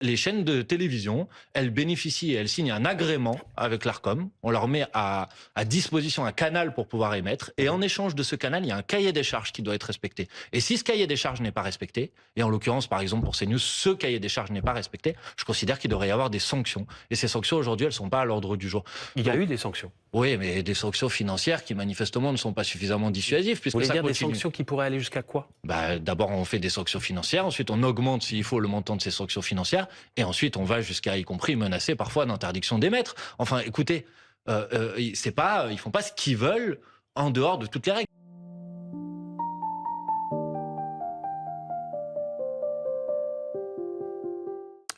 les chaînes de télévision, elles bénéficient et elles signent un agrément avec l'Arcom. On leur met à disposition un canal pour pouvoir émettre. Et en échange de ce canal, il y a un cahier des charges qui doit être respecté. Et si ce cahier des charges n'est pas respecté, et en l'occurrence, par exemple, pour CNews, ce cahier des charges n'est pas respecté, je considère qu'il devrait y avoir des sanctions. Et ces sanctions, aujourd'hui, elles ne sont pas à l'ordre du jour. Il y a eu des sanctions. Oui, mais des sanctions financières qui, manifestement, ne sont pas suffisamment dissuasives. Puisque Vous voulez ça dire continue. des sanctions qui pourraient aller jusqu'à quoi? D'abord, on fait des sanctions financières. Ensuite, on augmente, s'il faut, le montant de ces sanctions financières. Et ensuite, on va jusqu'à, y compris, menacer parfois d'interdiction d'émettre. Enfin, écoutez, ils font pas ce qu'ils veulent en dehors de toutes les règles.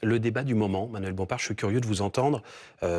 Le débat du moment, Manuel Bompard, je suis curieux de vous entendre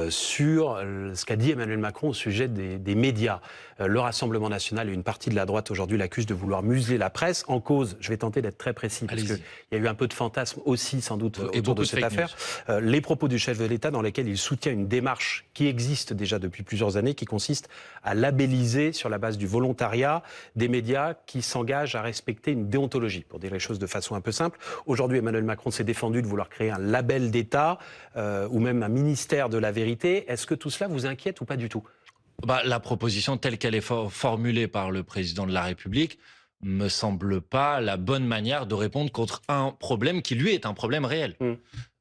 sur ce qu'a dit Emmanuel Macron au sujet des médias. Le Rassemblement national et une partie de la droite aujourd'hui l'accusent de vouloir museler la presse. En cause, je vais tenter d'être très précis, parce qu'il y a eu un peu de fantasme aussi, sans doute, autour de cette affaire. Les propos du chef de l'État dans lesquels il soutient une démarche qui existe déjà depuis plusieurs années, qui consiste à labelliser, sur la base du volontariat, des médias qui s'engagent à respecter une déontologie, pour dire les choses de façon un peu simple. Aujourd'hui, Emmanuel Macron s'est défendu de vouloir créer un label d'État ou même un ministère de la vérité. Est-ce que tout cela vous inquiète ou pas du tout? La proposition telle qu'elle est formulée par le président de la République me semble pas la bonne manière de répondre contre un problème qui, lui, est un problème réel.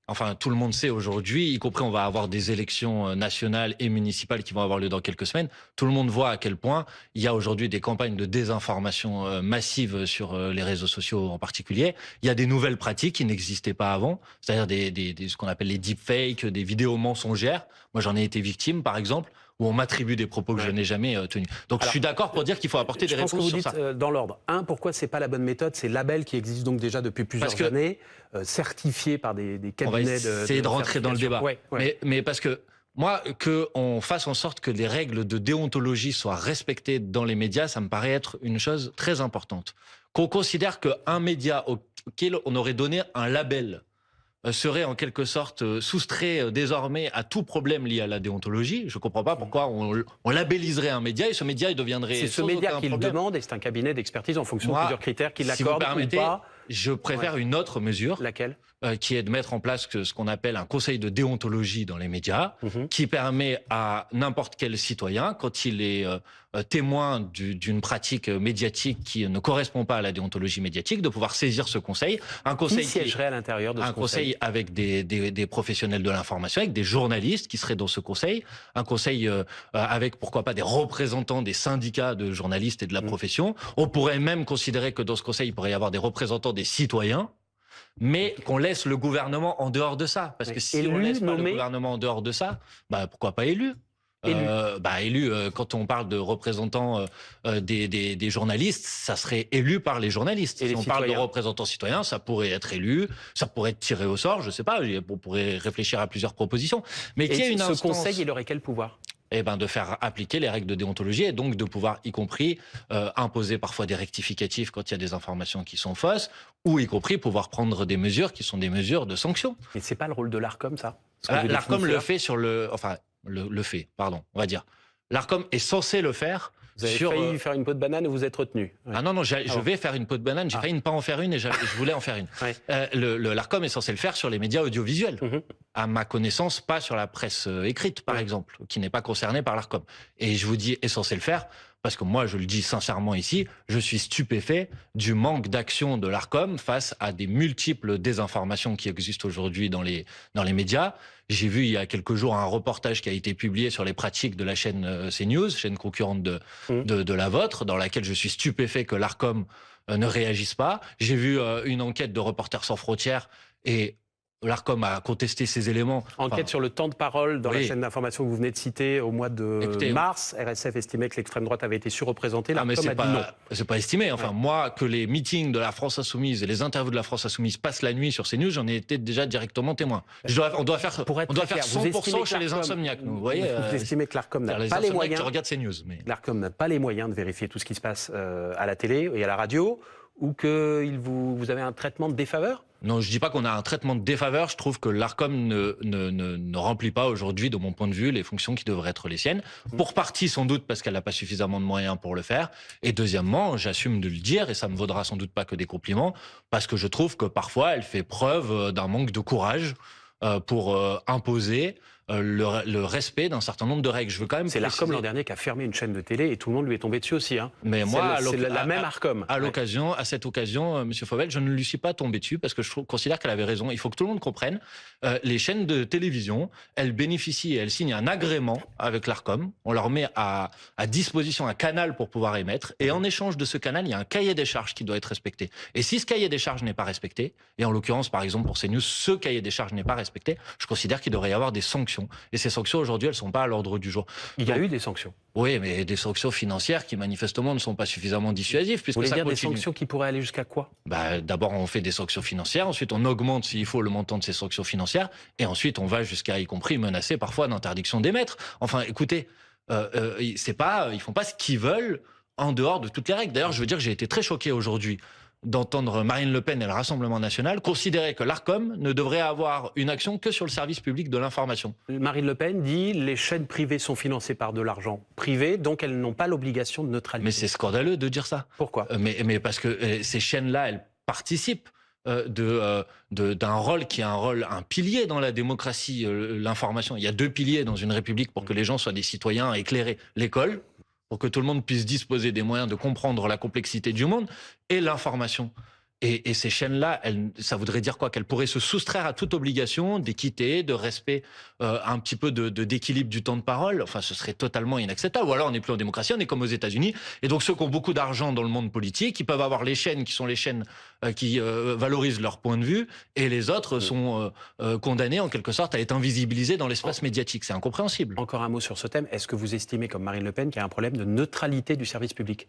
Enfin, tout le monde sait aujourd'hui, y compris on va avoir des élections nationales et municipales qui vont avoir lieu dans quelques semaines. Tout le monde voit à quel point il y a aujourd'hui des campagnes de désinformation massives sur les réseaux sociaux en particulier. Il y a des nouvelles pratiques qui n'existaient pas avant, c'est-à-dire ce qu'on appelle les deepfakes, des vidéos mensongères. Moi, j'en ai été victime, par exemple, où on m'attribue des propos que je n'ai jamais tenus. Donc, je suis d'accord pour dire qu'il faut apporter des réponses sur ça. Je pense que vous dites dans l'ordre. Pourquoi c'est pas la bonne méthode? Ces labels qui existent donc déjà depuis plusieurs années, certifiés par des cabinets de... On va essayer de rentrer dans le débat. Mais parce que moi, qu'on fasse en sorte que les règles de déontologie soient respectées dans les médias, ça me paraît être une chose très importante. Qu'on considère qu'un média auquel on aurait donné un label serait en quelque sorte soustrait désormais à tout problème lié à la déontologie. Je ne comprends pas pourquoi on labelliserait un média et ce média il deviendrait... C'est ce média qui le demande et c'est un cabinet d'expertise en fonction de plusieurs critères qui l'accordent ou pas. Je préfère une autre mesure. Laquelle? Qui est de mettre en place ce qu'on appelle un conseil de déontologie dans les médias, qui permet à n'importe quel citoyen, quand il est témoin d'une pratique médiatique qui ne correspond pas à la déontologie médiatique, de pouvoir saisir ce conseil. Un conseil qui siégerait à l'intérieur de ce conseil? Avec des professionnels de l'information, avec des journalistes qui seraient dans ce conseil. Un conseil avec, pourquoi pas, des représentants des syndicats de journalistes et de la profession. On pourrait même considérer que dans ce conseil, il pourrait y avoir des représentants des citoyens, mais qu'on laisse le gouvernement en dehors de ça. Parce que si on laisse pas le gouvernement en dehors de ça, pourquoi pas élu? Quand on parle de représentants des journalistes, ça serait élu par les journalistes. Si on parle de représentants citoyens, ça pourrait être élu, ça pourrait être tiré au sort, je sais pas, on pourrait réfléchir à plusieurs propositions. Mais qu'il y ait une instance... Ce conseil, il aurait quel pouvoir? De faire appliquer les règles de déontologie et donc de pouvoir, y compris, imposer parfois des rectificatifs quand il y a des informations qui sont fausses, ou y compris pouvoir prendre des mesures qui sont des mesures de sanction. Mais c'est pas le rôle de l'Arcom, ça? L'Arcom le fait sur on va dire. L'Arcom est censé le faire. Vous avez failli faire une peau de banane et vous êtes retenu. Non, je vais faire une peau de banane. J'ai failli ne pas en faire une et je voulais en faire une. L'Arcom est censé le faire sur les médias audiovisuels. À ma connaissance, pas sur la presse écrite, par exemple, qui n'est pas concernée par l'Arcom. Et je vous dis est censé le faire parce que moi, je le dis sincèrement ici, je suis stupéfait du manque d'action de l'Arcom face à des multiples désinformations qui existent aujourd'hui dans les médias. J'ai vu il y a quelques jours un reportage qui a été publié sur les pratiques de la chaîne CNews, chaîne concurrente de la vôtre, dans laquelle je suis stupéfait que l'Arcom ne réagisse pas. J'ai vu une enquête de Reporters sans frontières et l'Arcom a contesté ces éléments. Enquête sur le temps de parole dans la chaîne d'information que vous venez de citer au mois de mars. RSF estimait que l'extrême droite avait été surreprésentée. L'Arcom a dit non. C'est pas estimé. Moi, que les meetings de la France Insoumise et les interviews de la France Insoumise passent la nuit sur CNews, j'en ai été déjà directement témoin. On doit faire 100% chez les insomniaques. Vous estimez que l'Arcom n'a pas les moyens. Qui regardent CNews. L'Arcom n'a pas les moyens de vérifier tout ce qui se passe à la télé et à la radio. ou que vous avez un traitement de défaveur? Non, je dis pas qu'on a un traitement de défaveur. Je trouve que l'Arcom ne remplit pas aujourd'hui, de mon point de vue, les fonctions qui devraient être les siennes. Pour partie, sans doute, parce qu'elle n'a pas suffisamment de moyens pour le faire. Et deuxièmement, j'assume de le dire, et ça me vaudra sans doute pas que des compliments, parce que je trouve que parfois, elle fait preuve d'un manque de courage pour imposer le respect d'un certain nombre de règles. Je veux quand même C'est l'Arcom l'an dernier qui a fermé une chaîne de télé et tout le monde lui est tombé dessus aussi. Hein. Mais moi, c'est la même Arcom. À cette occasion, Monsieur Fauvel, je ne lui suis pas tombé dessus parce que considère qu'elle avait raison. Il faut que tout le monde comprenne. Les chaînes de télévision, elles bénéficient et elles signent un agrément avec l'Arcom. On leur met à disposition un canal pour pouvoir émettre. Et en échange de ce canal, il y a un cahier des charges qui doit être respecté. Et si ce cahier des charges n'est pas respecté, et en l'occurrence, par exemple, pour CNews, ce cahier des charges n'est pas respecté, je considère qu'il devrait y avoir des sanctions. Et ces sanctions, aujourd'hui, elles ne sont pas à l'ordre du jour. Il y a eu des sanctions. Oui, mais des sanctions financières qui, manifestement, ne sont pas suffisamment dissuasives. Vous voulez dire des sanctions qui pourraient aller jusqu'à quoi? D'abord, on fait des sanctions financières. Ensuite, on augmente, s'il faut, le montant de ces sanctions financières. Et ensuite, on va jusqu'à, y compris, menacer parfois d'interdiction d'émettre. Enfin, écoutez, ils font pas ce qu'ils veulent en dehors de toutes les règles. D'ailleurs, je veux dire que j'ai été très choqué aujourd'hui d'entendre Marine Le Pen et le Rassemblement national considérer que l'Arcom ne devrait avoir une action que sur le service public de l'information. Marine Le Pen dit les chaînes privées sont financées par de l'argent privé, donc elles n'ont pas l'obligation de neutralité. Mais c'est scandaleux de dire ça. Pourquoi? Mais parce que ces chaînes-là, elles participent d'un rôle qui est un pilier dans la démocratie, l'information. Il y a deux piliers dans une république pour que les gens soient des citoyens éclairés. L'école, pour que tout le monde puisse disposer des moyens de comprendre la complexité du monde, et l'information. Et ces chaînes-là, ça voudrait dire quoi? Qu'elles pourraient se soustraire à toute obligation d'équité, de respect, un petit peu d'équilibre du temps de parole. Enfin, ce serait totalement inacceptable. Ou alors, on n'est plus en démocratie, on est comme aux États-Unis. Et donc, ceux qui ont beaucoup d'argent dans le monde politique, ils peuvent avoir les chaînes qui sont les chaînes qui valorisent leur point de vue, et les autres sont condamnés, en quelque sorte, à être invisibilisés dans l'espace médiatique. C'est incompréhensible. Encore un mot sur ce thème. Est-ce que vous estimez, comme Marine Le Pen, qu'il y a un problème de neutralité du service public?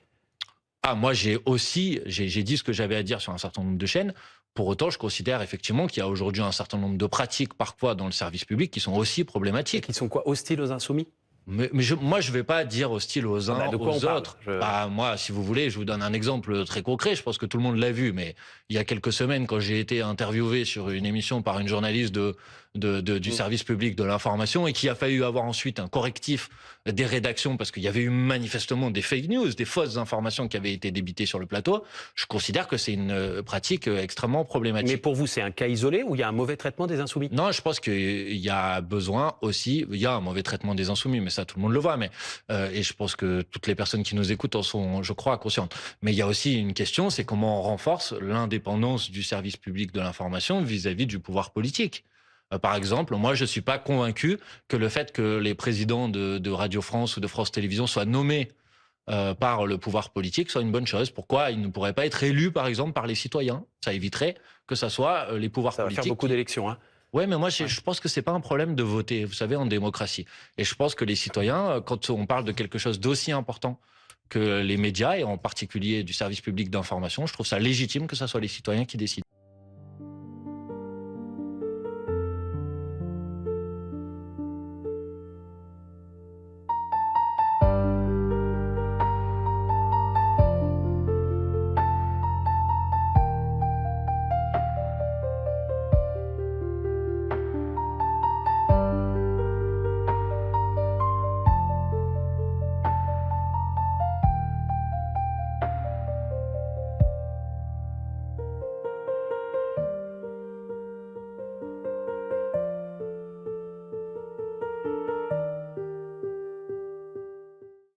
Moi, j'ai dit ce que j'avais à dire sur un certain nombre de chaînes. Pour autant, je considère effectivement qu'il y a aujourd'hui un certain nombre de pratiques, parfois dans le service public, qui sont aussi problématiques. Et qui sont quoi? Hostiles aux insoumis? Moi, je vais pas dire hostile aux uns, aux autres. Moi, si vous voulez, je vous donne un exemple très concret. Je pense que tout le monde l'a vu, mais il y a quelques semaines, quand j'ai été interviewé sur une émission par une journaliste du service public de l'information, et qu'il a fallu avoir ensuite un correctif des rédactions parce qu'il y avait eu manifestement des fake news, des fausses informations qui avaient été débitées sur le plateau, je considère que c'est une pratique extrêmement problématique. Mais pour vous, c'est un cas isolé ou il y a un mauvais traitement des insoumis? Non, je pense qu'il y a besoin aussi, il y a un mauvais traitement des insoumis, mais ça tout le monde le voit, et je pense que toutes les personnes qui nous écoutent en sont, je crois, conscientes. Mais il y a aussi une question, c'est comment on renforce l'indépendance du service public de l'information vis-à-vis du pouvoir politique. Par exemple, moi, je ne suis pas convaincu que le fait que les présidents de Radio France ou de France Télévisions soient nommés par le pouvoir politique soit une bonne chose. Pourquoi ils ne pourraient pas être élus, par exemple, par les citoyens? Ça éviterait que ça soit les pouvoirs politiques. Ça va faire beaucoup d'élections, hein. Oui, mais moi, je pense que c'est pas un problème de voter, vous savez, en démocratie. Et je pense que les citoyens, quand on parle de quelque chose d'aussi important que les médias, et en particulier du service public d'information, je trouve ça légitime que ce soit les citoyens qui décident.